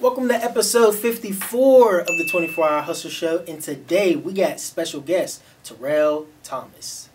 Welcome to episode 54 of the 24-Hour Hustle Show, and today we got special guest Terrell Thomas.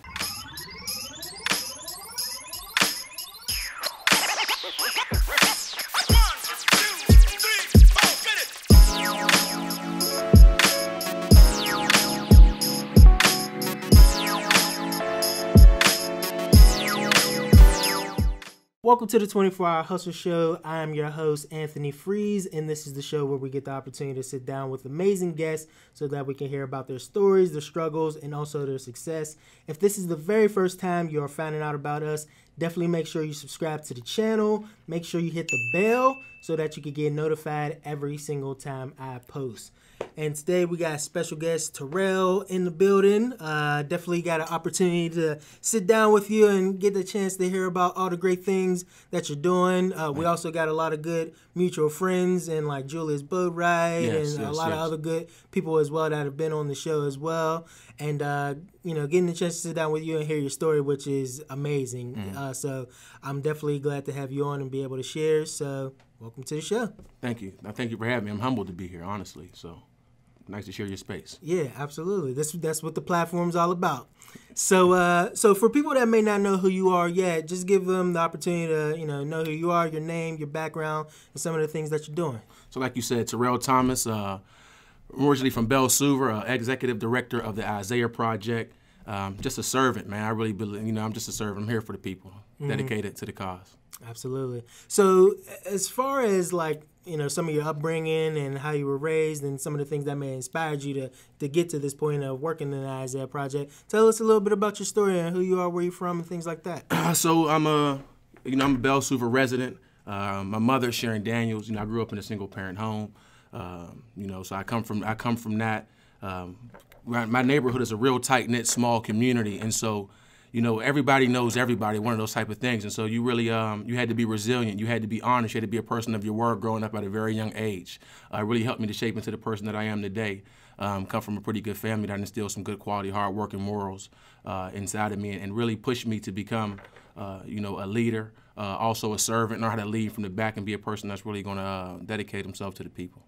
Welcome to the 24-Hour Hustle Show. I'm your host, Anthony Freeze, and this is the show where we get the opportunity to sit down with amazing guests so that we can hear about their stories, their struggles, and also their success. If this is the very first time you are finding out about us, definitely make sure you subscribe to the channel. Make sure you hit the bell so that you can get notified every single time I post. And today we got special guest Terrell in the building. Definitely got an opportunity to sit down with you and get the chance to hear about all the great things that you're doing. We also got a lot of good mutual friends and like Julius Boatwright and a lot of other good people as well that have been on the show as well. And, getting the chance to sit down with you and hear your story, which is amazing. So I'm definitely glad to have you on and be able to share. So welcome to the show. Thank you. Thank you for having me. I'm humbled to be here, honestly. So nice to share your space. Yeah, absolutely. That's what the platform's all about. So for people that may not know who you are yet, just give them the opportunity to know who you are, your name, your background, and some of the things that you're doing. So like you said, Terrell Thomas, originally from Belle Suver, executive director of the Isaiah Project. Just a servant, man. I really believe, I'm just a servant. I'm here for the people, dedicated to the cause. Absolutely. So as far as some of your upbringing and how you were raised and some of the things that may have inspired you to get to this point of working in the Isaiah Project, tell us a little bit about your story and who you are, where you're from, and things like that. So I'm a Belle Suver resident. My mother, Sharon Daniels, I grew up in a single parent home. So I come from that. My neighborhood is a real tight-knit, small community, and so everybody knows everybody, one of those type of things. And so you really, you had to be resilient. You had to be honest. You had to be a person of your word growing up at a very young age. It really helped me to shape into the person that I am today. Come from a pretty good family that instilled some good quality, hard-working morals inside of me and really pushed me to become, a leader, also a servant, know how to lead from the back and be a person that's really going to dedicate himself to the people.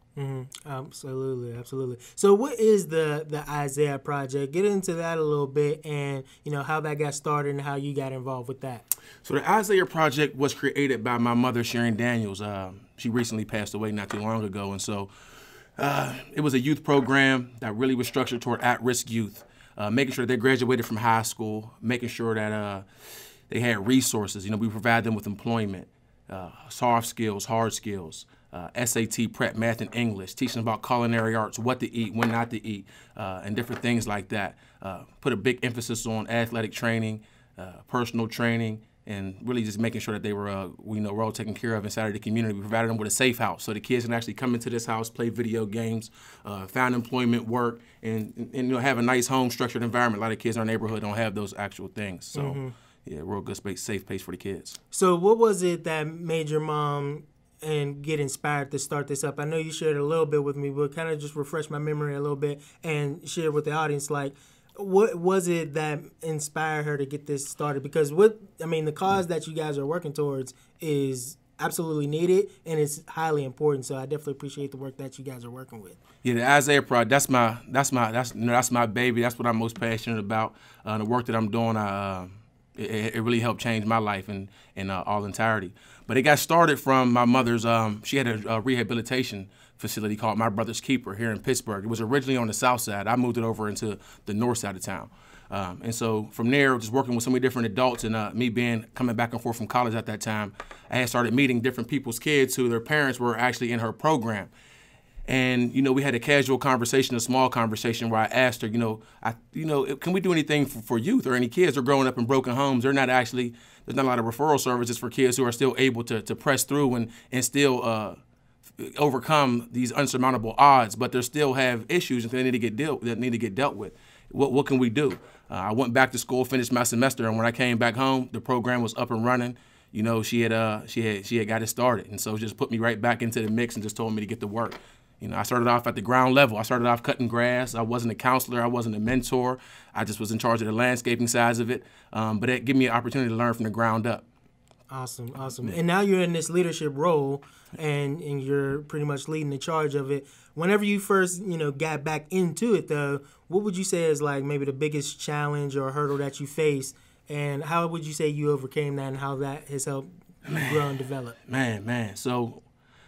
Absolutely, absolutely. So what is the Isaiah Project? Get into that a little bit and, how that got started and how you got involved with that. So the Isaiah Project was created by my mother, Sharon Daniels. She recently passed away not too long ago. And so it was a youth program that really was structured toward at-risk youth, making sure they graduated from high school, making sure that they had resources. We provide them with employment, soft skills, hard skills, SAT prep, math and English, teaching about culinary arts, what to eat, when not to eat, and different things like that. Put a big emphasis on athletic training, personal training, and really just making sure that they were, well taken care of inside of the community. We provided them with a safe house so the kids can actually come into this house, play video games, find employment, work, and have a nice home structured environment. A lot of kids in our neighborhood don't have those actual things. So yeah, real good space, safe place for the kids. So what was it that made your mom and get inspired to start this up? I know you shared a little bit with me, but kind of just refresh my memory a little bit and share with the audience, what was it that inspired her to get this started? Because the cause that you guys are working towards is absolutely needed and it's highly important. So I definitely appreciate the work that you guys are working with. Yeah, the Isaiah Project, that's my baby. That's what I'm most passionate about. The work that I'm doing, it really helped change my life in all entirety. But it got started from my mother's, she had a rehabilitation facility called My Brother's Keeper here in Pittsburgh. It was originally on the south side. I moved it over into the north side of town. And so from there, just working with so many different adults and me coming back and forth from college at that time, I had started meeting different people's kids who their parents were actually in her program. And, we had a casual conversation, a small conversation where I asked her, can we do anything for youth or any kids who are growing up in broken homes? There's not a lot of referral services for kids who are still able to press through and still overcome these unsurmountable odds, but they still have issues that need to get dealt with. What can we do? I went back to school, finished my semester, and when I came back home, the program was up and running. She had got it started, and so just put me right back into the mix and just told me to get to work. I started off at the ground level. I started off cutting grass. I wasn't a counselor. I wasn't a mentor. I just was in charge of the landscaping sides of it. But it gave me an opportunity to learn from the ground up. Awesome, awesome. And now you're in this leadership role, and you're pretty much leading the charge of it. Whenever you first, got back into it, though, what would you say is like maybe the biggest challenge or hurdle that you face, and how would you say you overcame that, and how that has helped you grow and develop? Man. So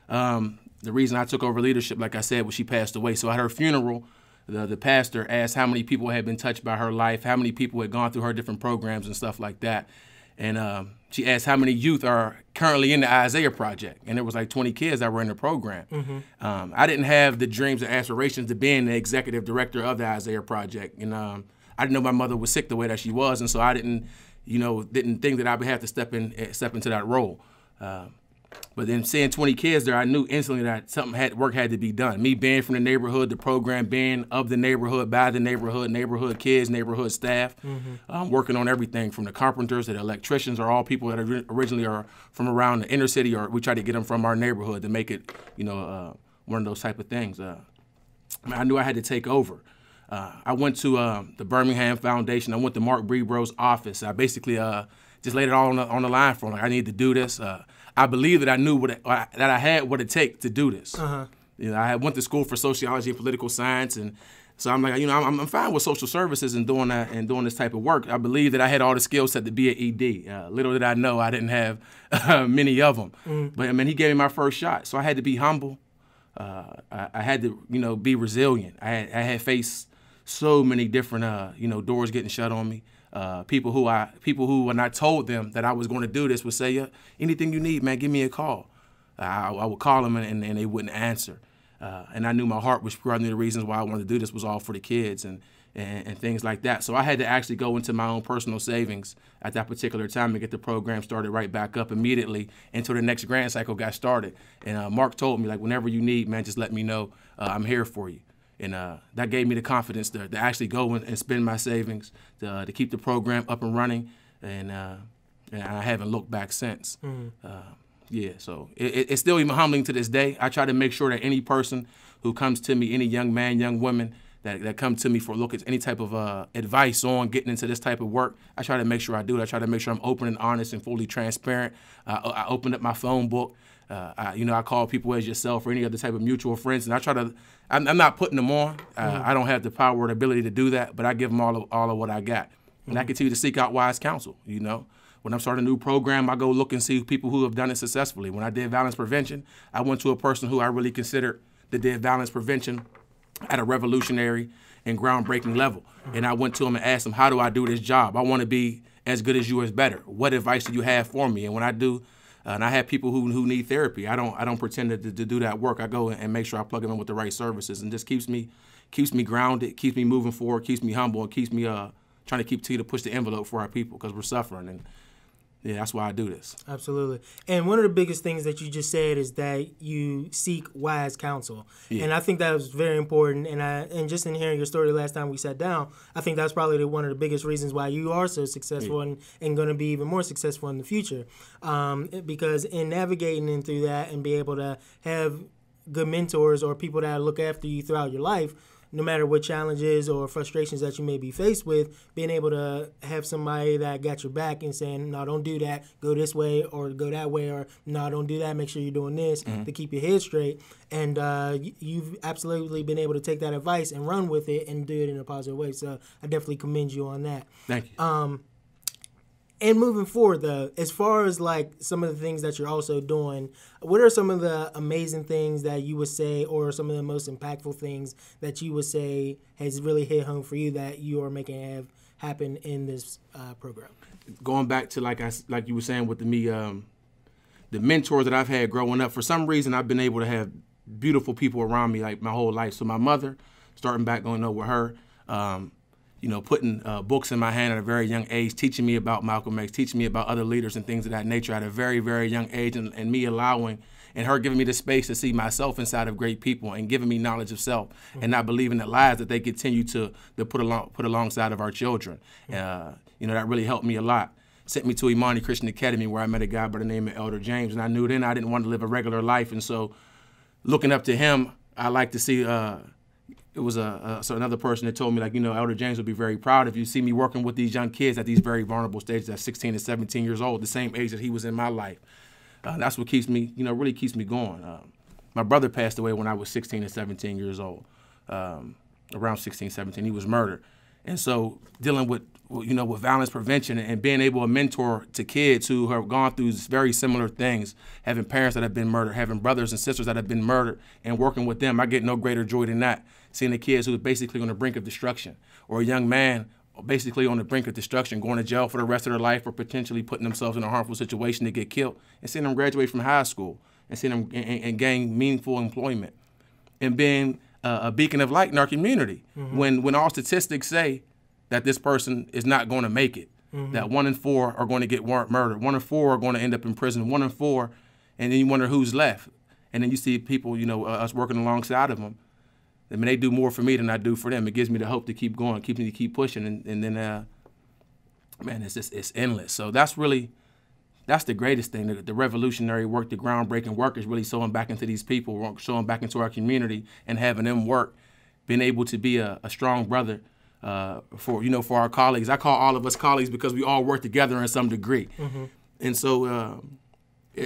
the reason I took over leadership, like I said, was she passed away. So at her funeral, the pastor asked how many people had been touched by her life, how many people had gone through her different programs and stuff like that. And she asked how many youth are currently in the Isaiah Project. And there was like 20 kids that were in the program. Mm-hmm. I didn't have the dreams and aspirations to being the executive director of the Isaiah Project. And I didn't know my mother was sick the way that she was. And so I didn't think that I would have to step into that role. But then seeing 20 kids there, I knew instantly that work had to be done. Me being from the neighborhood, the program being of the neighborhood, by the neighborhood kids, neighborhood staff, working on everything from the carpenters to the electricians are all people that originally are from around the inner city, or we try to get them from our neighborhood to make it, one of those type of things. I knew I had to take over. I went to the Birmingham Foundation. I went to Mark Brebro's office. I basically just laid it all on the line for him. Like, I need to do this. I believe that I knew that I had what it takes to do this. I went to school for sociology and political science, and so I'm like, I'm fine with social services and doing that and doing this type of work. I believe that I had all the skill set to be an ED. Little did I know I didn't have many of them. But he gave me my first shot, so I had to be humble. I had to, be resilient. I had faced so many different, doors getting shut on me. People who when I told them that I was going to do this would say, yeah, anything you need, man, give me a call. I would call them and they wouldn't answer. And I knew my heart was pure. I knew the reasons why I wanted to do this was all for the kids and things like that. So I had to actually go into my own personal savings at that particular time to get the program started right back up immediately until the next grant cycle got started. And Mark told me, like, whenever you need, man, just let me know. I'm here for you. And that gave me the confidence to actually go and spend my savings to keep the program up and running. And I haven't looked back since. So it's still even humbling to this day. I try to make sure that any person who comes to me, any young man, young woman, that come to me for look at any type of advice on getting into this type of work, I try to make sure I do it. I try to make sure I'm open and honest and fully transparent. I open up my phone book. I call people as yourself or any other type of mutual friends, and I'm not putting them on. I don't have the power or the ability to do that, but I give them all of what I got. And I continue to seek out wise counsel, When I'm starting a new program, I go look and see people who have done it successfully. When I did violence prevention, I went to a person who I really considered that did violence prevention at a revolutionary and groundbreaking level. And I went to him and asked him, how do I do this job? I want to be as good as you, as better. What advice do you have for me? And when I do, and I have people who need therapy, I don't pretend to do that work. I go and make sure I plug them in with the right services, and just keeps me grounded, keeps me moving forward, keeps me humble, and keeps me trying to continue to push the envelope for our people because we're suffering. And yeah, that's why I do this. Absolutely. And one of the biggest things that you just said is that you seek wise counsel. Yeah. And I think that was very important. And just in hearing your story last time we sat down, I think that's probably one of the biggest reasons why you are so successful and going to be even more successful in the future. Because in navigating and through that and be able to have good mentors or people that look after you throughout your life, no matter what challenges or frustrations that you may be faced with, being able to have somebody that got your back and saying, no, don't do that, go this way or go that way, or no, don't do that, make sure you're doing this to keep your head straight. And you've absolutely been able to take that advice and run with it and do it in a positive way. So I definitely commend you on that. Thank you. And moving forward, though, as far as like some of the things that you're also doing, what are some of the amazing things that you would say, or some of the most impactful things that you would say has really hit home for you that you are making happen in this program? Going back to like you were saying with the mentors that I've had growing up, for some reason I've been able to have beautiful people around me like my whole life. So my mother, starting back going over her. Putting books in my hand at a very young age, teaching me about Malcolm X, teaching me about other leaders and things of that nature at a very, very young age, and me allowing and her giving me the space to see myself inside of great people and giving me knowledge of self and not believing the lies that they continue to put alongside of our children. That really helped me a lot. Sent me to Imani Christian Academy where I met a guy by the name of Elder James, and I knew then I didn't want to live a regular life, and so looking up to him, I like to see so another person that told me, like, Elder James would be very proud if you see me working with these young kids at these very vulnerable stages at 16 and 17 years old, the same age that he was in my life. That's what keeps me, really keeps me going. My brother passed away when I was 16 and 17 years old, around 16, 17. He was murdered. And so dealing with violence prevention and being able to mentor to kids who have gone through very similar things, having parents that have been murdered, having brothers and sisters that have been murdered, and working with them, I get no greater joy than that. Seeing the kids who are basically on the brink of destruction, or a young man basically on the brink of destruction, going to jail for the rest of their life, or potentially putting themselves in a harmful situation to get killed, and seeing them graduate from high school, and seeing them and gain meaningful employment, and being a beacon of light in our community. When all statistics say that this person is not going to make it, that 1 in 4 are going to get murdered, 1 in 4 are going to end up in prison, 1 in 4, and then you wonder who's left. And then you see people, us working alongside of them. I mean, they do more for me than I do for them. It gives me the hope to keep going, keeps me to keep pushing, and then, man, it's endless. So that's the greatest thing. The revolutionary work, the groundbreaking work is really sowing back into these people, showing back into our community, and having them work, being able to be a strong brother for our colleagues. I call all of us colleagues because we all work together in some degree. And so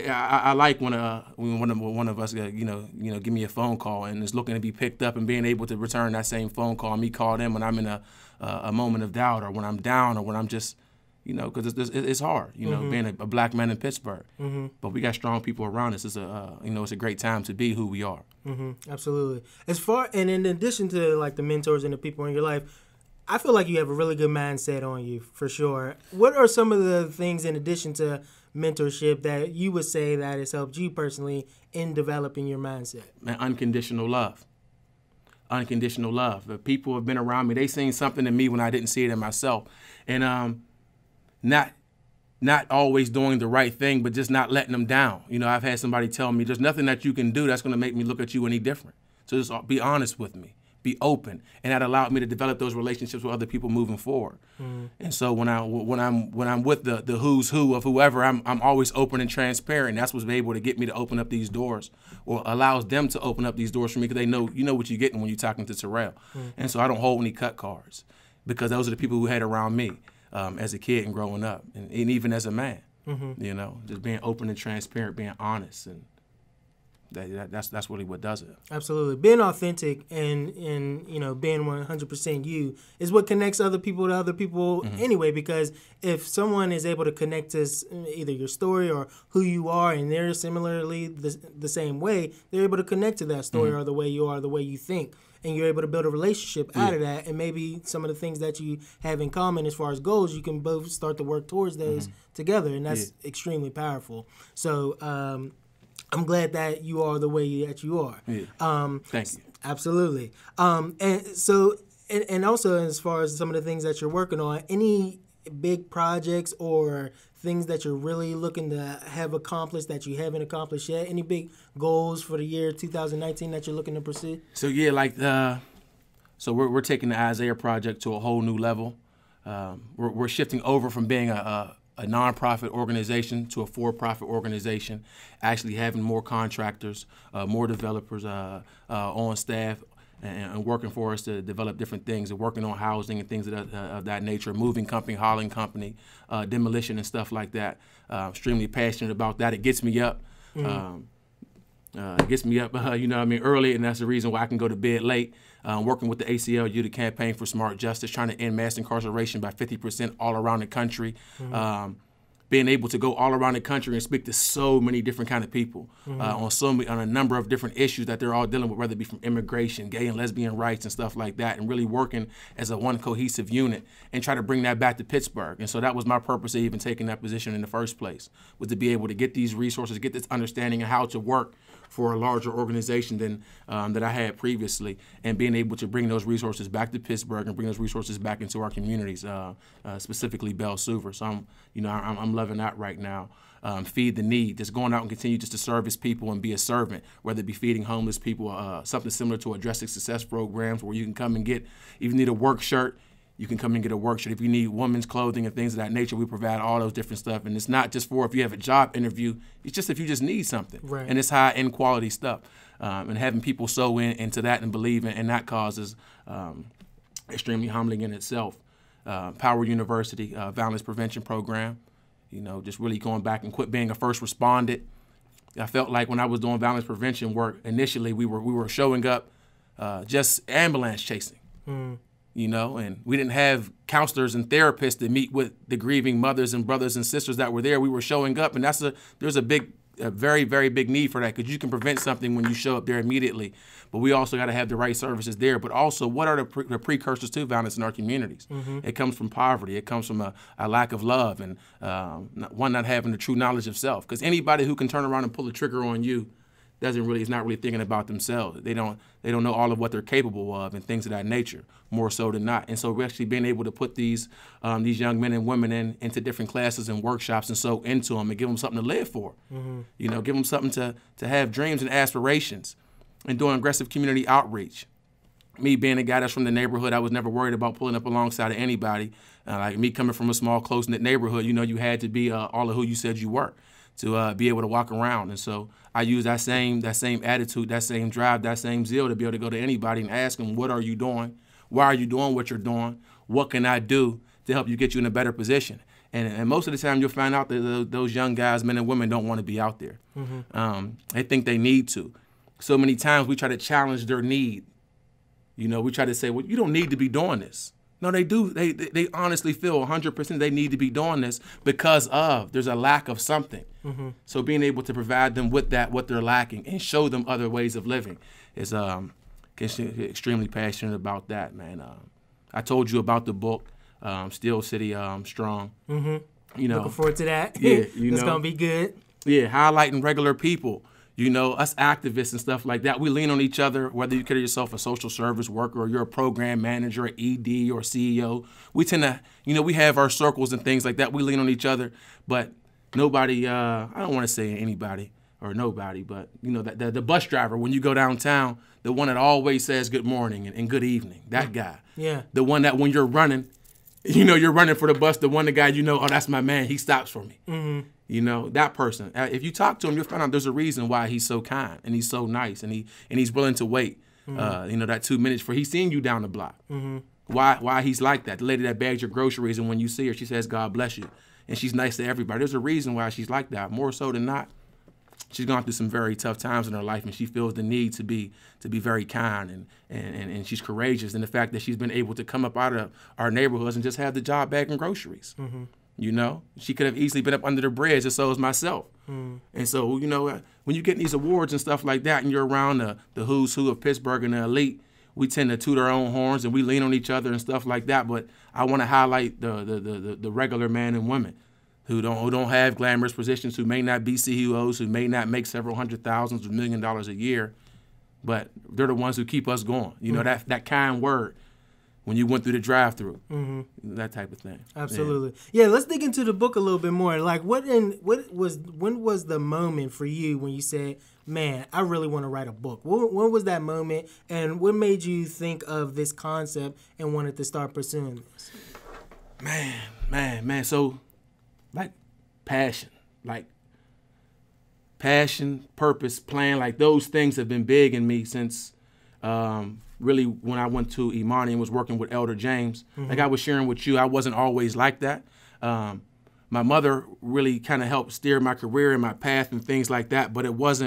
I like when one of us give me a phone call and is looking to be picked up, and being able to return that same phone call, and me call them when I'm in a moment of doubt, or when I'm down, or when I'm just because it's hard, being a black man in Pittsburgh. But we got strong people around us. It's a great time to be who we are. Absolutely. And in addition to like the mentors and the people in your life, I feel like you have a really good mindset on you, for sure. What are some of the things in addition to mentorship that you would say that has helped you personally in developing your mindset? Man, unconditional love. Unconditional love. The people have been around me. They seen something in me when I didn't see it in myself. And not always doing the right thing, but just not letting them down. I've had somebody tell me, there's nothing that you can do that's going to make me look at you any different. So just be honest with me. Be open, and that allowed me to develop those relationships with other people moving forward. And so when I'm with the who's who of whoever, I'm always open and transparent. That's what's been able to get me to open up these doors, or allows them to open up these doors for me, because they know what you're getting when you're talking to Terrell. And so I don't hold any cut cards, because those are the people who had around me as a kid and growing up, and even as a man. Just being open and transparent, being honest, and that's really what does it. Absolutely. Being authentic and being 100% you is what connects other people to other people anyway, because if someone is able to connect us, either your story or who you are, and they're similarly the same way, they're able to connect to that story or the way you are, the way you think. And you're able to build a relationship out of that, and maybe some of the things that you have in common as far as goals, you can both start to work towards those together, and that's extremely powerful. So I'm glad that you are the way that you are. Thank you. Absolutely. And so, and also as far as some of the things that you're working on, any big projects or things that you're really looking to have accomplished that you haven't accomplished yet? Any big goals for the year 2019 that you're looking to pursue? So so we're taking the Isaiah Project to a whole new level. We're shifting over from being a nonprofit organization to a for-profit organization, actually having more contractors, more developers on staff, and working for us to develop different things, and working on housing and things of that nature, moving company, hauling company, demolition and stuff like that. Extremely passionate about that. It gets me up. It gets me up, early, and that's the reason why I can go to bed late. Working with the ACLU, the Campaign for Smart Justice, trying to end mass incarceration by 50% all around the country. Being able to go all around the country and speak to so many different kind of people on a number of different issues that they're all dealing with, whether it be from immigration, gay and lesbian rights and stuff like that, and really working as a one cohesive unit and try to bring that back to Pittsburgh. And so that was my purpose of even taking that position in the first place, was to be able to get these resources, get this understanding of how to work for a larger organization than that I had previously, and being able to bring those resources back to Pittsburgh and bring those resources back into our communities, specifically Belle-Suver. So I'm loving that right now. Feed the need, just going out and continue just to service people and be a servant, whether it be feeding homeless people, something similar to Addressing Success programs where you can come and get, if you need a work shirt, you can come and get a workshop. If you need women's clothing and things of that nature, we provide all those different stuff. And it's not just for if you have a job interview. It's just if you just need something. Right. And it's high-end quality stuff. And having people sew into that and believe in that cause is extremely humbling in itself. Power University, violence prevention program, just really going back and quit being a first respondent. I felt like when I was doing violence prevention work, initially we were showing up just ambulance chasing, and we didn't have counselors and therapists to meet with the grieving mothers and brothers and sisters that were there. We were showing up, and there's a very, very big need for that, because you can prevent something when you show up there immediately. But we also got to have the right services there. But also, what are the precursors to violence in our communities? It comes from poverty. It comes from a lack of love and one not having the true knowledge of self. Because anybody who can turn around and pull the trigger on you is not really thinking about themselves. They don't know all of what they're capable of and things of that nature, more so than not. And so we're actually being able to put these young men and women into different classes and workshops and so into them and give them something to live for. Give them something to have dreams and aspirations, and doing aggressive community outreach. Me being a guy that's from the neighborhood, I was never worried about pulling up alongside of anybody. Like me coming from a small, close-knit neighborhood, you had to be all of who you said you were to be able to walk around. And so I use that same attitude, that same drive, that same zeal to be able to go to anybody and ask them, what are you doing? Why are you doing what you're doing? What can I do to help you get you in a better position? And most of the time you'll find out that those young guys, men and women, don't want to be out there. They think they need to. So many times we try to challenge their need. We try to say, well, you don't need to be doing this. No, they do. They honestly feel 100% they need to be doing this because there's a lack of something. So being able to provide them with that, what they're lacking, and show them other ways of living is extremely passionate about that, man. I told you about the book, Steel City Strong. Looking forward to that. Yeah, it's gonna be good. Yeah, highlighting regular people. Us activists and stuff like that, we lean on each other, whether you consider yourself a social service worker or you're a program manager, an ED or CEO. We tend to, we have our circles and things like that. We lean on each other, but nobody, I don't want to say anybody or nobody, but, the bus driver, when you go downtown, the one that always says good morning and good evening, that guy. Yeah. The one that when you're running, you're running for the bus, the guy, oh, that's my man, he stops for me. That person. If you talk to him, you'll find out there's a reason why he's so kind and he's so nice and he's willing to wait. That 2 minutes for he's seeing you down the block. Why he's like that? The lady that bags your groceries, and when you see her, she says, "God bless you," and she's nice to everybody. There's a reason why she's like that. More so than not, she's gone through some very tough times in her life, and she feels the need to be very kind and she's courageous. And the fact that she's been able to come up out of our neighborhoods and just have the job bagging groceries. She could have easily been up under the bridge, and so is myself. And so, when you get these awards and stuff like that, and you're around the who's who of Pittsburgh and the elite, we tend to toot our own horns and we lean on each other and stuff like that. But I want to highlight the regular men and women who don't have glamorous positions, who may not be CEOs, who may not make several hundred thousands or $1 million a year, but they're the ones who keep us going. That kind word. When you went through the drive-through, that type of thing. Absolutely. Yeah, let's dig into the book a little bit more. Like, when was the moment for you when you said, man, I really want to write a book? When was that moment, and what made you think of this concept and wanted to start pursuing this? Man. So, passion, purpose, plan, those things have been big in me since really when I went to Imani and was working with Elder James. Like I was sharing with you, I wasn't always like that. My mother really kind of helped steer my career and my path and things like that, but it was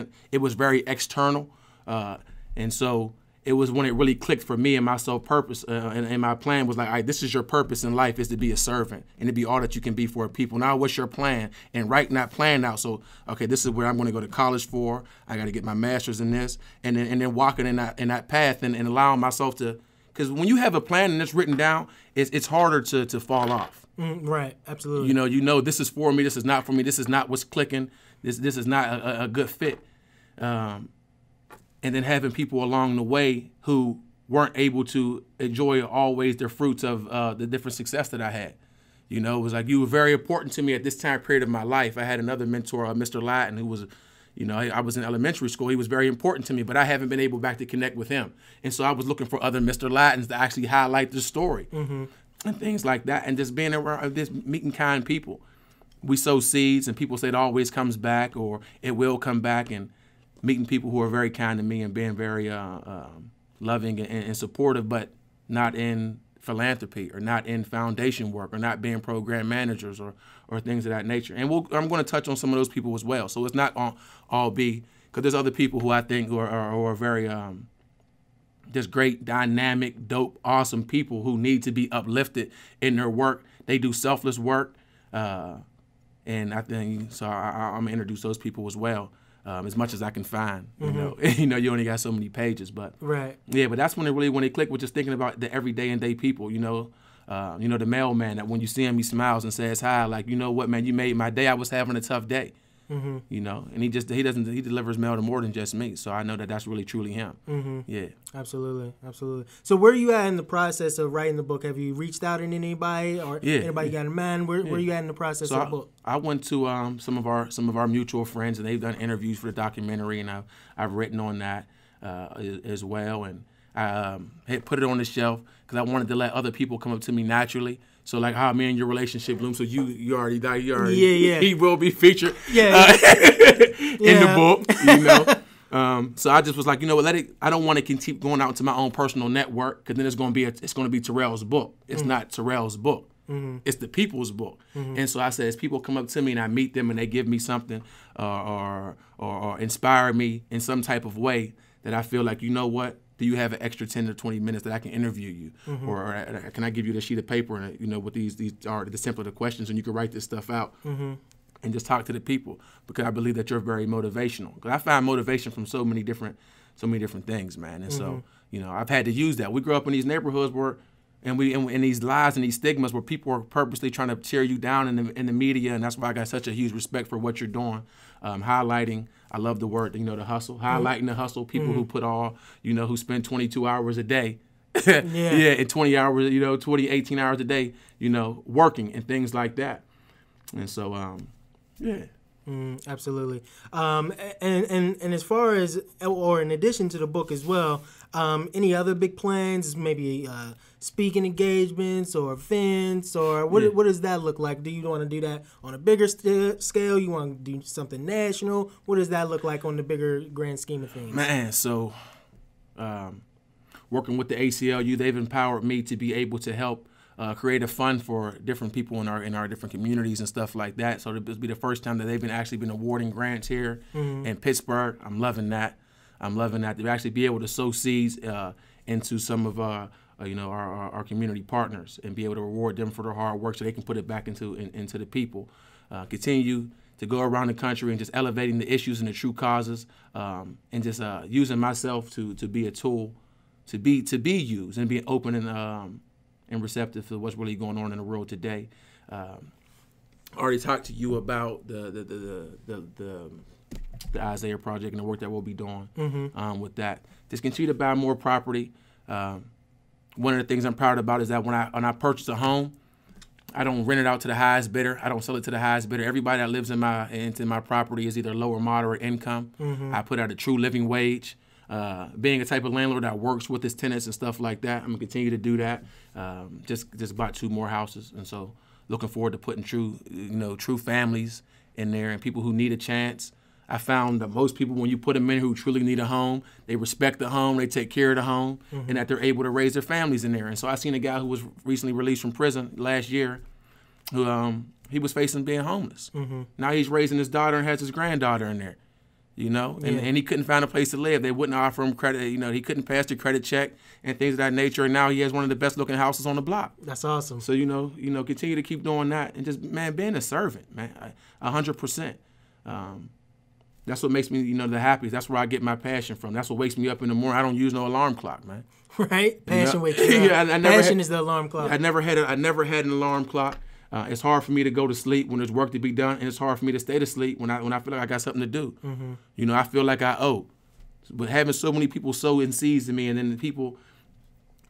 very external. And so it was when it really clicked for me and my sole purpose and my plan was like, all right, this is your purpose in life, is to be a servant and to be all that you can be for people. Now, what's your plan? And writing that plan out. So, okay, this is where I'm going to go to college for. I got to get my master's in this, and then walking in that path and allowing myself to, because when you have a plan and it's written down, it's harder to fall off. Right, absolutely. This is for me. This is not for me. This is not what's clicking. This is not a good fit. And then having people along the way who weren't able to enjoy always the fruits of the different success that I had. It was like, you were very important to me at this time period of my life. I had another mentor, Mr. Latin, who was, I was in elementary school. He was very important to me, but I haven't been able back to connect with him. And so I was looking for other Mr. Latins to actually highlight the story. and things like that, and just being around this meeting kind people. We sow seeds, and people say it always comes back, or it will come back, and meeting people who are very kind to me and being very loving and supportive, but not in philanthropy or not in foundation work or not being program managers or things of that nature. And I'm going to touch on some of those people as well. So it's not all be, because there's other people who I think are very just great, dynamic, dope, awesome people who need to be uplifted in their work. They do selfless work. And I think, so I'm going to introduce those people as well. As much as I can find, you know, you only got so many pages, but yeah, but that's when it clicked with just thinking about the everyday and day people, the mailman that when you see him, he smiles and says hi, like, you know what, man, you made my day. I was having a tough day, and he delivers mail to more than just me. So I know that that's really truly him. Yeah, absolutely. So where are you at in the process of writing the book? Have you reached out to anybody or anybody got in mind? Where are you at in the process of the book? I went to some of our mutual friends, and they've done interviews for the documentary, and I've written on that as well, and I had put it on the shelf because I wanted to let other people come up to me naturally. So like how me and your relationship bloomed. So you already he will be featured in the book, So I just was like, you know what, I don't want to keep going out into my own personal network, because then it's going to be Terrell's book. It's not Terrell's book. It's the people's book. And so I said, as people come up to me and I meet them and they give me something or inspire me in some type of way that I feel like, you know what, do you have an extra 10 to 20 minutes that I can interview you? Or can I give you the sheet of paper and, what these are, the simpler the questions, and you can write this stuff out and just talk to the people, because I believe that you're very motivational. Because I find motivation from so many different things, man. And so, I've had to use that. We grew up in these neighborhoods where, and these lies and these stigmas where people are purposely trying to tear you down in the media, and that's why I got such a huge respect for what you're doing, highlighting. I love the word, the hustle, highlighting the hustle. People who put all, who spend 22 hours a day, and 20 hours, 18 hours a day, working and things like that. And so, absolutely. And as far as, or in addition to the book as well, any other big plans, maybe speaking engagements or events, or what does that look like? Do you want to do that on a bigger scale? You want to do something national? What does that look like on the bigger grand scheme of things? Man, so working with the ACLU, they've empowered me to be able to help create a fund for different people in our different communities and stuff like that. So this will be the first time that they've been awarding grants here in Pittsburgh. I'm loving that. To actually be able to sow seeds into some of our community partners and be able to reward them for their hard work, so they can put it back into the people. Continue to go around the country and just elevating the issues and the true causes, and just using myself to be a tool to be used, and being open and receptive to what's really going on in the world today. I already talked to you about the Isaiah Project and the work that we'll be doing with that. Just continue to buy more property. One of the things I'm proud about is that when I purchase a home, I don't rent it out to the highest bidder. I don't sell it to the highest bidder. Everybody that lives in my property is either low or moderate income. I put out a true living wage. Being a type of landlord that works with his tenants and stuff like that, I'm gonna continue to do that. Just bought 2 more houses, and so looking forward to putting true families in there and people who need a chance. I found that most people, when you put them in who truly need a home, they respect the home, they take care of the home, and that they're able to raise their families in there. And so I seen a guy who was recently released from prison last year, who he was facing being homeless. Now he's raising his daughter and has his granddaughter in there. And he couldn't find a place to live. They wouldn't offer him credit. He couldn't pass the credit check and things of that nature. And now he has one of the best looking houses on the block. That's awesome. So, continue to keep doing that and just, man, being a servant, man, 100%. That's what makes me, the happiest. That's where I get my passion from. That's what wakes me up in the morning. I don't use no alarm clock, man. Right? Passion wakes you up. Passion is the alarm clock. I never had an alarm clock. It's hard for me to go to sleep when there's work to be done, and it's hard for me to stay to sleep when I feel like I got something to do. I feel like I owe. But having so many people sow in seeds to me, and then the people,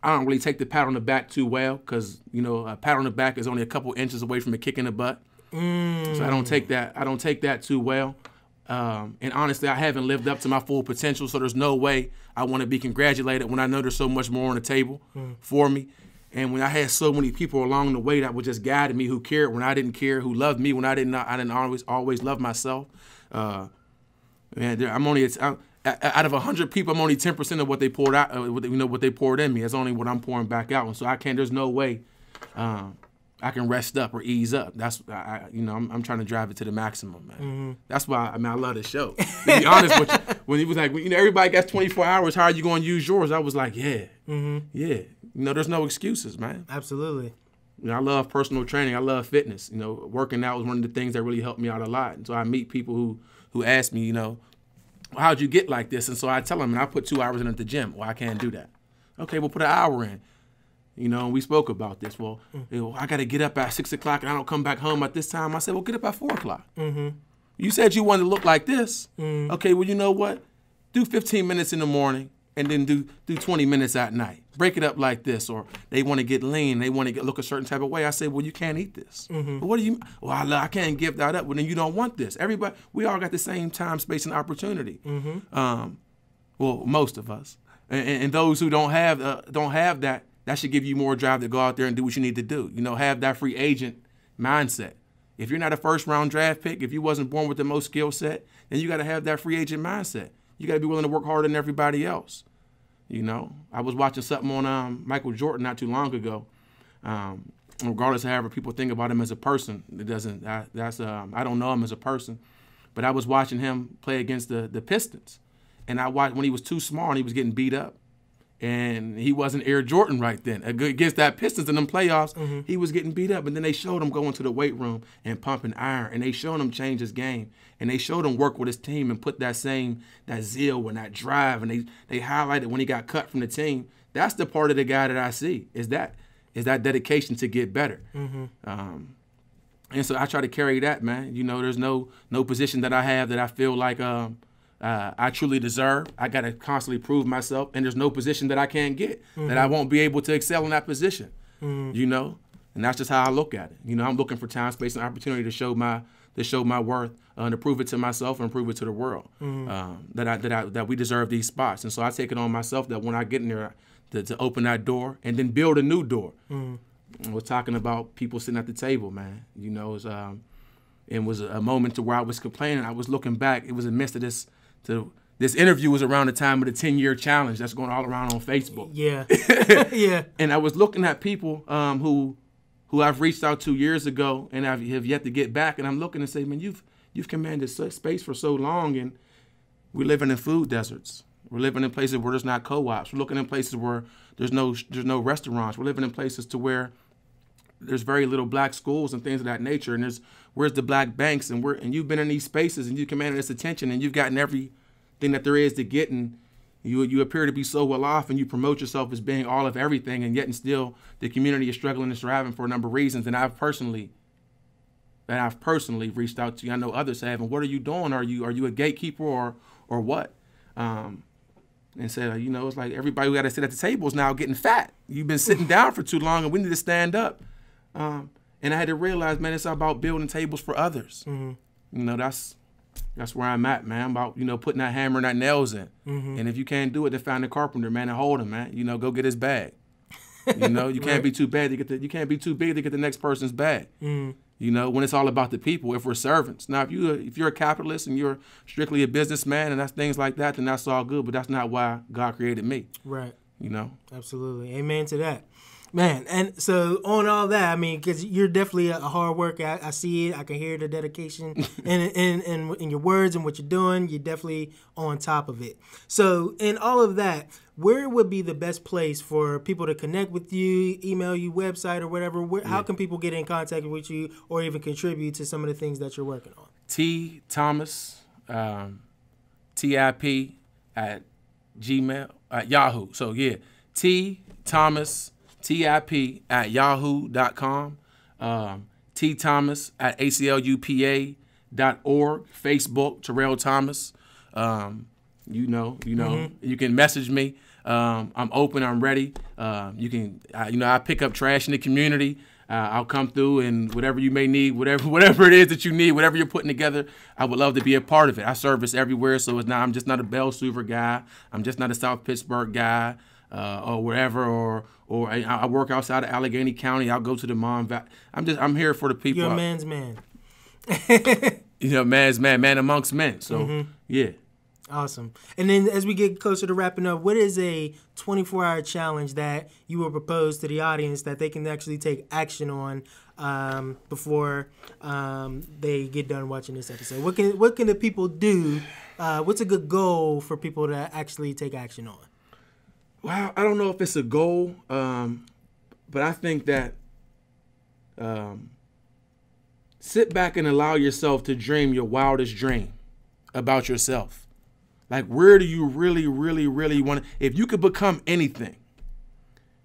I don't really take the pat on the back too well, because a pat on the back is only a couple inches away from a kick in the butt. So I don't take that too well. And honestly, I haven't lived up to my full potential, so there's no way I want to be congratulated when I know there's so much more on the table for me. And when I had so many people along the way that were just guiding me, who cared when I didn't care, who loved me when I didn't always love myself. Man, I'm only out of 100 people, I'm only 10% of what they poured out. What they poured in me. That's only what I'm pouring back out. And so I can't. There's no way I can rest up or ease up. That's I'm trying to drive it to the maximum, man. Mm-hmm. That's why I love the show. To be honest with you, when he was like, everybody got 24 hours. How are you going to use yours? I was like, yeah. There's no excuses, man. Absolutely. I love personal training. I love fitness. Working out was one of the things that really helped me out a lot. And so I meet people who ask me, how'd you get like this? And so I tell them, and I put 2 hours in at the gym. Well, I can't do that. Okay, we'll put an hour in. And we spoke about this. Well, I got to get up at 6 o'clock and I don't come back home at this time. I said, well, get up at 4 o'clock. Mm-hmm. You said you wanted to look like this. Mm-hmm. Okay, well, you know what? Do 15 minutes in the morning and then do 20 minutes at night. Break it up like this. Or they want to get lean. They want to look a certain type of way. I say, well, you can't eat this. Mm-hmm. But what do you? Well, I can't give that up. Well, then you don't want this. Everybody, we all got the same time, space, and opportunity. Mm-hmm. Well, most of us. And those who don't have that, that should give you more drive to go out there and do what you need to do. Have that free agent mindset. If you're not a first-round draft pick, if you wasn't born with the most skill set, then you got to have that free agent mindset. You got to be willing to work harder than everybody else. I was watching something on Michael Jordan not too long ago. Regardless of however people think about him as a person, it doesn't. I don't know him as a person, but I was watching him play against the Pistons, and I watched when he was too small and he was getting beat up. And he wasn't Air Jordan right then. Against that Pistons in them playoffs, mm-hmm. he was getting beat up. And then they showed him going to the weight room and pumping iron. And they showed him change his game. And they showed him work with his team and put that zeal and that drive. And they highlighted when he got cut from the team. That's the part of the guy that I see, is that dedication to get better. Mm-hmm. And so I try to carry that, man. There's no position that I have that I feel like I truly deserve. I got to constantly prove myself, and there's no position that I can't get mm-hmm. that I won't be able to excel in that position. Mm-hmm. And that's just how I look at it. I'm looking for time, space, and opportunity to show my worth, to prove it to myself and prove it to the world mm-hmm. that we deserve these spots. And so I take it on myself that when I get in there, to open that door and then build a new door. Mm-hmm. We're talking about people sitting at the table, man. It was a moment to where I was complaining. I was looking back. It was in the midst of this interview was around the time of the 10-year challenge that's going all around on Facebook. Yeah. Yeah. And I was looking at people who I've reached out to years ago and have yet to get back. And I'm looking and say, man, you've commanded such space for so long, and we're living in food deserts. We're living in places where there's not co-ops. We're looking in places where there's no restaurants. We're living in places to where there's very little black schools and things of that nature. And where's the black banks? And you've been in these spaces and you commanded this attention and you've gotten everything that there is to get. And you appear to be so well off and you promote yourself as being all of everything. And yet and still the community is struggling and surviving for a number of reasons. And I've personally reached out to you. I know others have. And what are you doing? Are you a gatekeeper or what? And said, it's like everybody who got to sit at the table is now getting fat. You've been sitting down for too long and we need to stand up. And I had to realize, man, it's about building tables for others. Mm-hmm. That's where I'm at, man. I'm about, putting that hammer and that nails in. Mm-hmm. And if you can't do it, then find the carpenter, man, and hold him, man. Go get his bag. You can't be too bad you can't be too big to get the next person's bag. Mm-hmm. When it's all about the people, if we're servants. Now, if you're a capitalist and you're strictly a businessman and that's things like that, then that's all good. But that's not why God created me. Right. Absolutely. Amen to that. Man, and so on all that, because you're definitely a hard worker. I see it. I can hear the dedication in your words and what you're doing. You're definitely on top of it. So in all of that, where would be the best place for people to connect with you, email you, website, or whatever? How can people get in contact with you or even contribute to some of the things that you're working on? T. Thomas, TIP at Gmail, at Yahoo. So, yeah, T. Thomas, TIP at yahoo.com, T. Thomas at ACLUPA.org, Facebook, Terrell Thomas. Mm-hmm. You can message me. I'm open. I'm ready. You can, I pick up trash in the community. I'll come through and whatever you may need, whatever it is that you need, whatever you're putting together, I would love to be a part of it. I service everywhere, so I'm just not a Bell Suver guy. I'm just not a South Pittsburgh guy. or wherever, or I work outside of Allegheny County. I'll go to the Mon Valley. I'm here for the people. You're a man's man. You know, man's man amongst men. So yeah. Awesome. And then as we get closer to wrapping up, what is a 24-hour challenge that you will propose to the audience that they can actually take action on before they get done watching this episode? What can the people do? What's a good goal for people to actually take action on? Well, I don't know if it's a goal, but I think that sit back and allow yourself to dream your wildest dream about yourself. Like, where do you really, really, really want to? If you could become anything,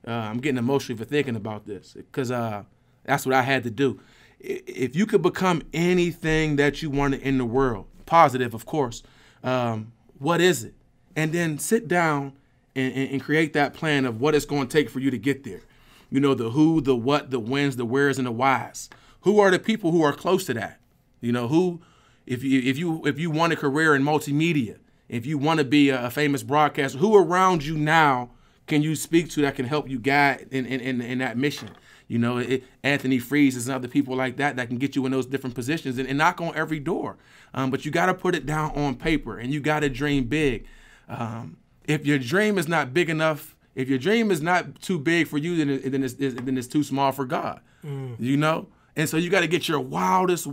I'm getting emotional for thinking about this because that's what I had to do. If you could become anything that you wanted in the world, positive, of course, what is it? And then sit down and create that plan of what it's going to take for you to get there. You know, the who, the what, the whens, the wheres, and the whys. Who are the people who are close to that? You know, who, if you want a career in multimedia, if you want to be a famous broadcaster, who around you now can you speak to that can help you guide in that mission? You know, Anthony Freeze and other people like that can get you in those different positions and knock on every door. But you got to put it down on paper, and you got to dream big. If your dream is not big enough, if your dream is not too big for you, then it's too small for God. You know? And so you got to get your wildest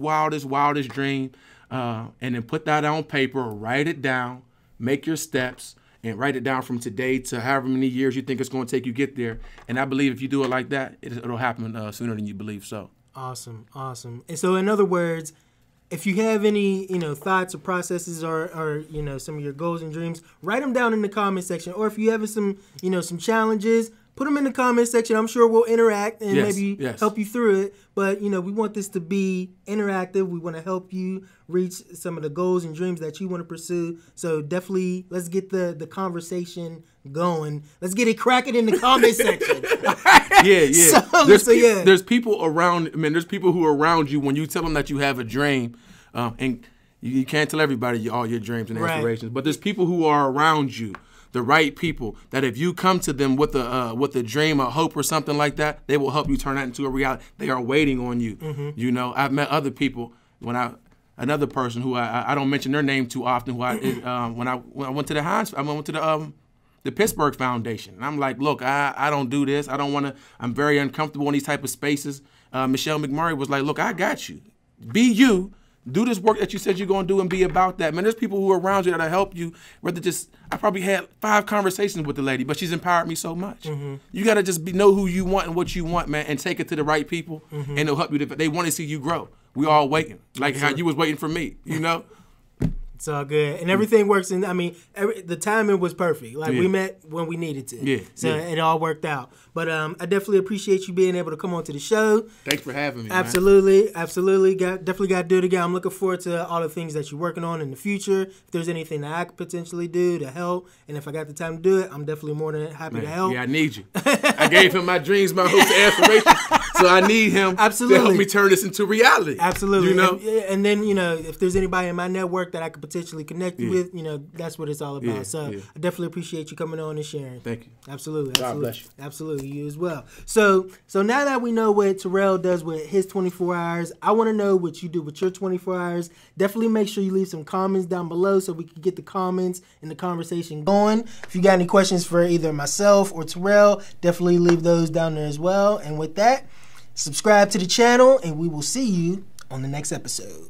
dream and then put that on paper, write it down, make your steps, and write it down from today to however many years you think it's going to take you get there. And I believe if you do it like that, it'll happen sooner than you believe so. Awesome. And so in other words, if you have any, thoughts or processes or some of your goals and dreams, write them down in the comment section. Or if you have some challenges, put them in the comment section. I'm sure we'll interact and maybe help you through it. But, we want this to be interactive. We want to help you reach some of the goals and dreams that you want to pursue. So definitely let's get the conversation going. Let's get it cracking in the comment section. Yeah. There's people around, there's people who are around you when you tell them that you have a dream. And you can't tell everybody all your dreams and aspirations. But there's people who are around you, the right people, that if you come to them with a dream, a hope, or something like that, they will help you turn that into a reality. They are waiting on you. You know, I've met other people another person who I don't mention their name too often. Who when I went to the Pittsburgh Foundation, and I'm like, look, I don't do this. I don't want to. I'm very uncomfortable in these type of spaces. Michelle McMurray was like, look, I got you. Be you. Do this work that you said you're going to do and be about that. Man, there's people who are around you that'll help you. I probably had 5 conversations with the lady, but she's empowered me so much. You got to just know who you want and what you want, man, and take it to the right people, and they'll help you. They want to see you grow. We all waiting, like how you was waiting for me, you know? It's all good. And everything works. And the timing was perfect. Like we met when we needed to. So it all worked out. But I definitely appreciate you being able to come on to the show. Thanks for having me, Absolutely. Man. Absolutely. Definitely got to do it again. I'm looking forward to all the things that you're working on in the future. If there's anything that I could potentially do to help, and if I got the time to do it, I'm definitely more than happy to help. Yeah, I need you. I gave him my dreams, my hopes, and aspirations. So I need him to help me turn this into reality. Absolutely. You know? And then, if there's anybody in my network that I could potentially connect you with, that's what it's all about. I definitely appreciate you coming on and sharing. Thank you. Absolutely. God bless you. Absolutely. You as well. So now that we know what Terrell does with his 24 hours, I want to know what you do with your 24 hours. Definitely make sure you leave some comments down below so we can get the comments and the conversation going. If you got any questions for either myself or Terrell, definitely leave those down there as well. And with that, subscribe to the channel, and we will see you on the next episode.